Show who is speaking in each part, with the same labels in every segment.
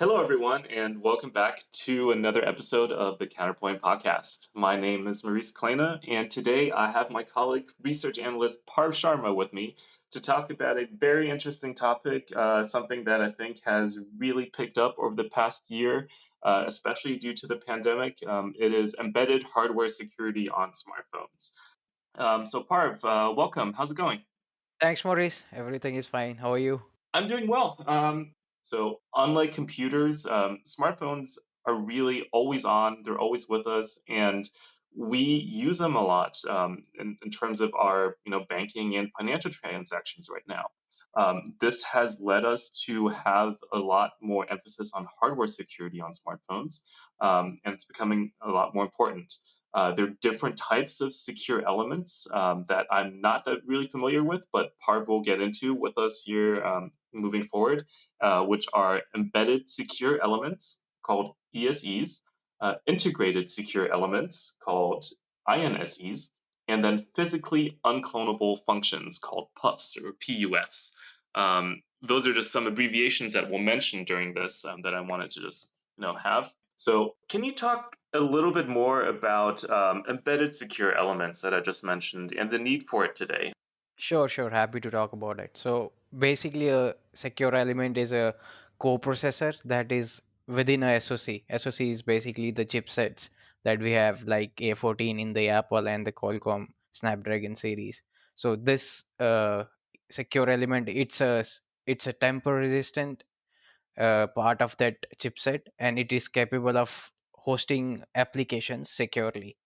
Speaker 1: Hello, everyone, and welcome back to another episode of the Counterpoint Podcast. My name is Maurice Kleina, and today I have my colleague, research analyst Parv Sharma, with me to talk about a very interesting topic, something that I think has really picked up over the past year, especially due to the pandemic. It is embedded hardware security on smartphones. So, Parv, welcome. How's it going?
Speaker 2: Thanks, Maurice. Everything is fine. How are you?
Speaker 1: I'm doing well. So, unlike computers, smartphones are really always on. They're always with us, and we use them a lot in terms of our, banking and financial transactions right now. This has led us to have a lot more emphasis on hardware security on smartphones, and it's becoming a lot more important. There are different types of secure elements that I'm not that really familiar with, but Parv will get into with us here moving forward, which are embedded secure elements called ESEs, integrated secure elements called INSEs, and then physically unclonable functions called PUFs or PUFs. Those are just some abbreviations that we'll mention during this that I wanted to just have. So, can you talk a little bit more about embedded secure elements that I just mentioned and the need for it today?
Speaker 2: Sure. Happy to talk about it. So basically, a secure element is a coprocessor that is within a SoC. SoC is basically the chipsets that we have, like A14 in the Apple and the Qualcomm Snapdragon series. So this secure element, it's a temper resistant part of that chipset, and it is capable of hosting applications securely.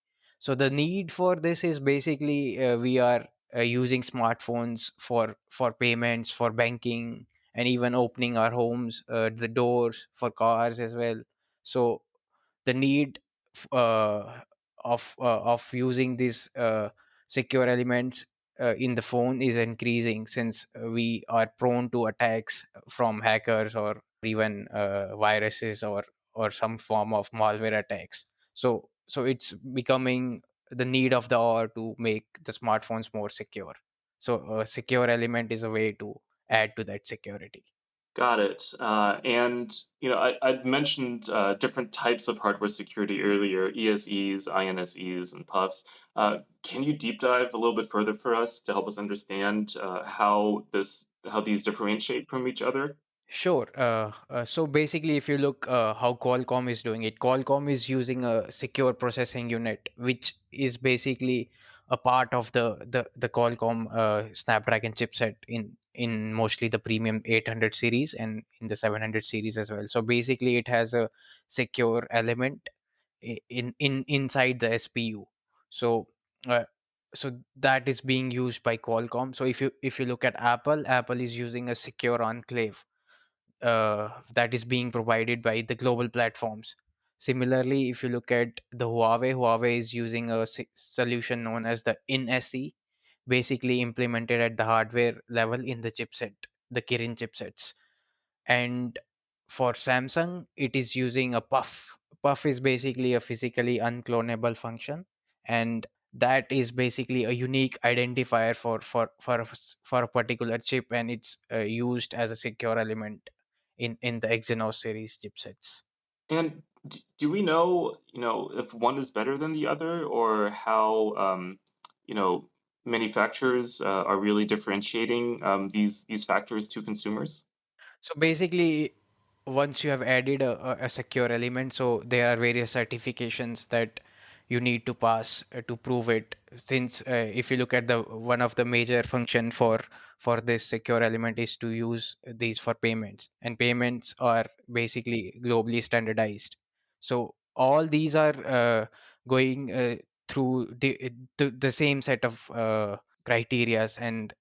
Speaker 2: So the need for this is basically we are using smartphones for payments, for banking, and even opening our homes, the doors for cars as well. So the need of using these secure elements in the phone is increasing, since we are prone to attacks from hackers or even viruses or some form of malware attacks. So it's becoming the need of the hour to make the smartphones more secure. So a secure element is a way to add to that security.
Speaker 1: Got it. And I'd mentioned different types of hardware security earlier: ESEs, INSEs, and PUFs. Can you deep dive a little bit further for us to help us understand how these differentiate from each other?
Speaker 2: Sure. So basically, if you look how Qualcomm is doing it, Qualcomm is using a secure processing unit, which is basically a part of the Qualcomm Snapdragon chipset in mostly the premium 800 series and in the 700 series as well. So basically, it has a secure element inside the SPU. So uh, so that is being used by Qualcomm. So if you look at Apple, Apple is using a secure enclave that is being provided by the global platforms. Similarly, if you look at the Huawei is using a solution known as the InSE, basically implemented at the hardware level in the chipset, the Kirin chipsets. And for Samsung, it is using a PUF. PUF is basically a physically unclonable function, and that is basically a unique identifier for a particular chip, and it's used as a secure element in the Exynos series chipsets.
Speaker 1: And do we know, if one is better than the other, or how, you know, manufacturers are really differentiating these factors to consumers?
Speaker 2: So basically, once you have added a secure element, so there are various certifications that you need to pass to prove it. Since if you look at the one of the major function for this secure element is to use these for payments, and payments are basically globally standardized. So all these are going through the same set of criterias, and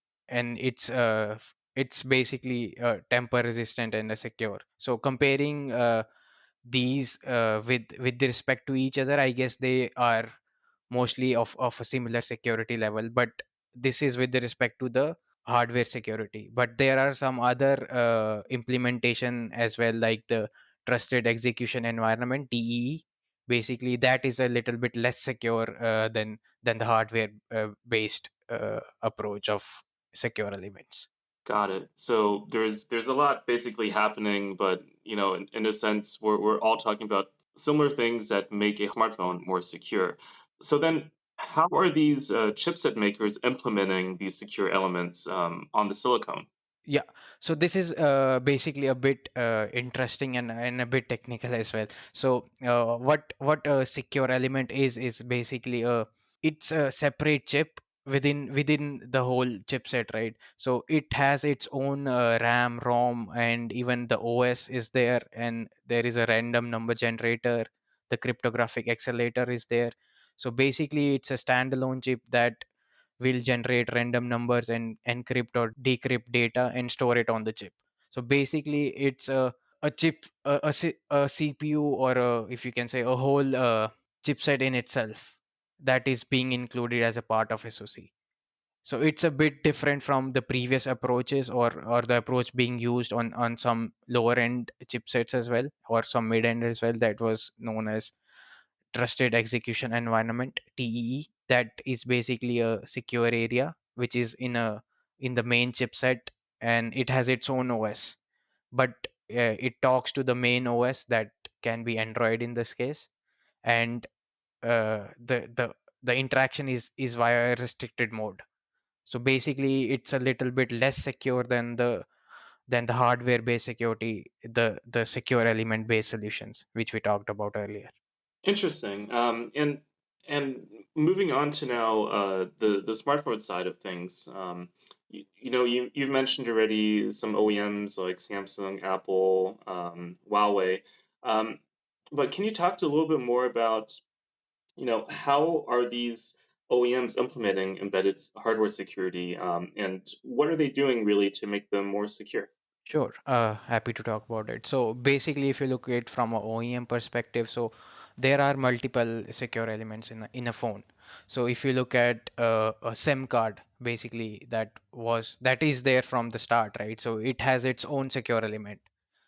Speaker 2: it's basically temper resistant and secure. So comparing these with respect to each other, I guess they are mostly of a similar security level, but this is with respect to the hardware security. But there are some other implementation as well, like the trusted execution environment, TEE. Basically that is a little bit less secure than the hardware based approach of secure elements.
Speaker 1: Got it. So there's a lot basically happening, but in a sense, we're all talking about similar things that make a smartphone more secure. So then, how are these chipset makers implementing these secure elements on the silicone?
Speaker 2: Yeah, so this is basically a bit interesting and a bit technical as well. So what a secure element is basically it's a separate chip within the whole chipset, right? So it has its own RAM, ROM, and even the OS is there, and there is a random number generator. The cryptographic accelerator is there. So basically, it's a standalone chip that will generate random numbers and encrypt or decrypt data and store it on the chip. So basically, it's a chip, a CPU, or if you can say a whole chipset in itself that is being included as a part of SoC. So it's a bit different from the previous approaches, or the approach being used on some lower end chipsets as well, or some mid end as well, that was known as trusted execution environment, TEE. That is basically a secure area which is in the main chipset, and it has its own OS, but it talks to the main OS that can be Android in this case. And the interaction is via restricted mode. So basically, it's a little bit less secure than the hardware based security, the secure element based solutions which we talked about earlier.
Speaker 1: Interesting. And moving on to now the smartphone side of things. You've mentioned already some OEMs like Samsung, Apple, Huawei. Um, but can you talk to a little bit more about how are these OEMs implementing hardware security, and what are they doing really to make them more secure?
Speaker 2: Sure, happy to talk about it. So basically, if you look at it from a OEM perspective, so there are multiple secure elements in a phone. So if you look at a SIM card, basically that is there from the start, right? So it has its own secure element.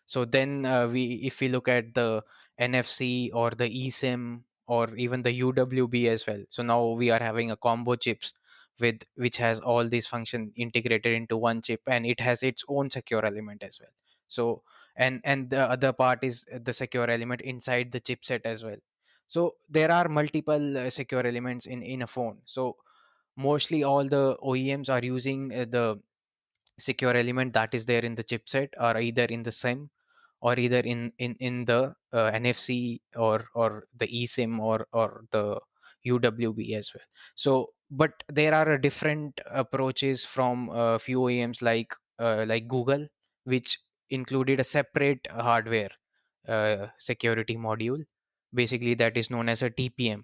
Speaker 2: So then if we look at the NFC or the eSIM or even the UWB as well. So now we are having a combo chips with which has all these functions integrated into one chip, and it has its own secure element as well. So and the other part is the secure element inside the chipset as well. So there are multiple secure elements in a phone. So mostly all the OEMs are using the secure element that is there in the chipset, or either in the SIM, or either in the NFC, or the eSIM, or the UWB as well. So, but there are different approaches from a few OEMs like Google, which included a separate hardware security module, basically that is known as a TPM,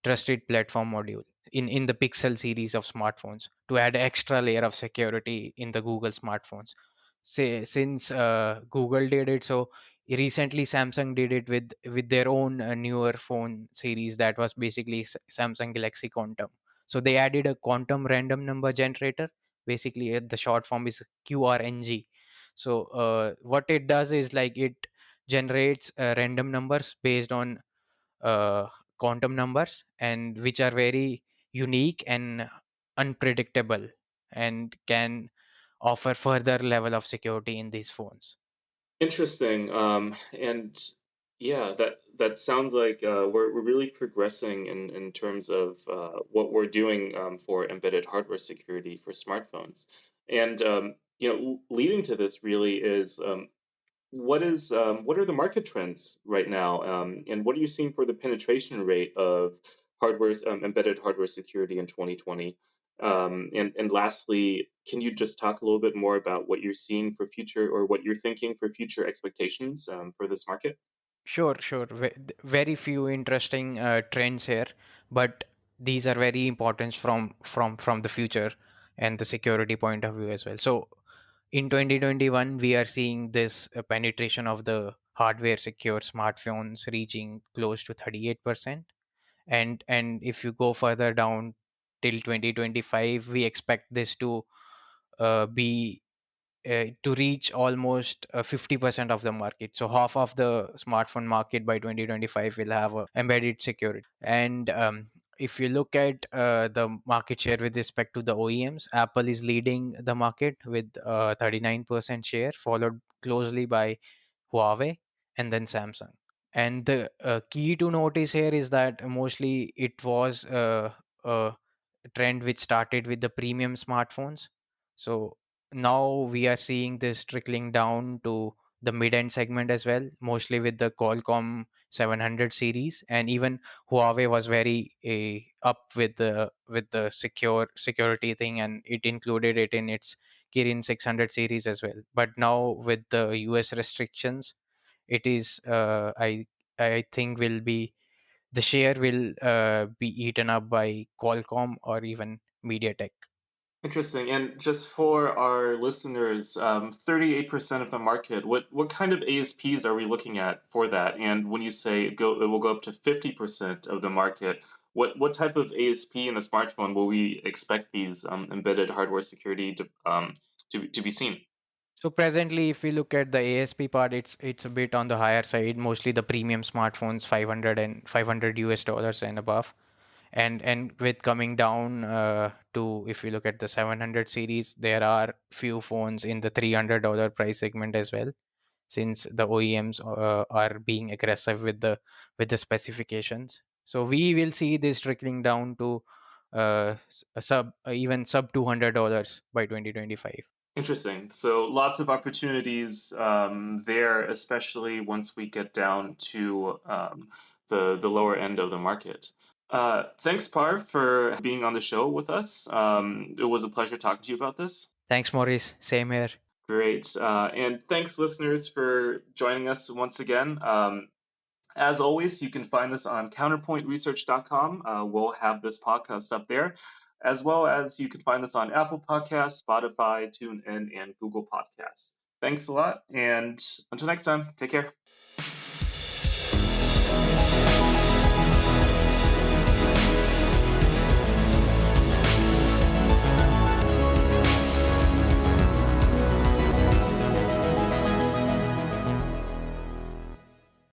Speaker 2: trusted platform module, in the Pixel series of smartphones, to add extra layer of security in the Google smartphones. Say, since Google did it, so recently Samsung did it with their own newer phone series, that was basically Samsung Galaxy Quantum. So they added a quantum random number generator. Basically, the short form is QRNG. So what it does is, like, it generates random numbers based on uh, quantum numbers, and which are very unique and unpredictable, and can offer further level of security in these phones.
Speaker 1: Interesting. And yeah, that sounds like we're really progressing in terms of what we're doing for embedded hardware security for smartphones. And leading to this really is what are the market trends right now, and what are you seeing for the penetration rate of embedded hardware security in 2020? And lastly, can you just talk a little bit more about what you're seeing for future, or what you're thinking for future expectations for this market?
Speaker 2: Sure, sure. Very few interesting trends here, but these are very important from the future and the security point of view as well. So in 2021, we are seeing this penetration of the hardware secure smartphones reaching close to 38%. And if you go further down till 2025, we expect this be to reach almost 50% of the market. So half of the smartphone market by 2025 will have embedded security. And if you look at the market share with respect to the OEMs, Apple is leading the market with 39% share, followed closely by Huawei and then Samsung. And the key to notice here is that mostly it was a trend which started with the premium smartphones. So now we are seeing this trickling down to the mid-end segment as well, mostly with the Qualcomm 700 series, and even Huawei was very up with the security thing, and it included it in its Kirin 600 series as well. But now with the US restrictions, it is I think will be the share will be eaten up by Qualcomm or even MediaTek.
Speaker 1: Interesting. And just for our listeners, 38% of the market, what kind of ASPs are we looking at for that? And when you say it will go up to 50% of the market, what type of ASP in a smartphone will we expect these embedded hardware security to be seen?
Speaker 2: So presently, if we look at the ASP part, it's a bit on the higher side. Mostly the premium smartphones, 500 US dollars and above. And with coming down to, if you look at the 700 series, there are few phones in the $300 price segment as well, since the OEMs are being aggressive with the specifications. So we will see this trickling down to even sub $200 by 2025.
Speaker 1: Interesting. So lots of opportunities there, especially once we get down to the lower end of the market. Thanks, Par, for being on the show with us. It was a pleasure talking to you about this.
Speaker 2: Thanks, Maurice. Same here.
Speaker 1: Great. And thanks, listeners, for joining us once again. As always, you can find us on counterpointresearch.com. We'll have this podcast up there, as well as you can find us on Apple Podcasts, Spotify, TuneIn, and Google Podcasts. Thanks a lot. And until next time, take care.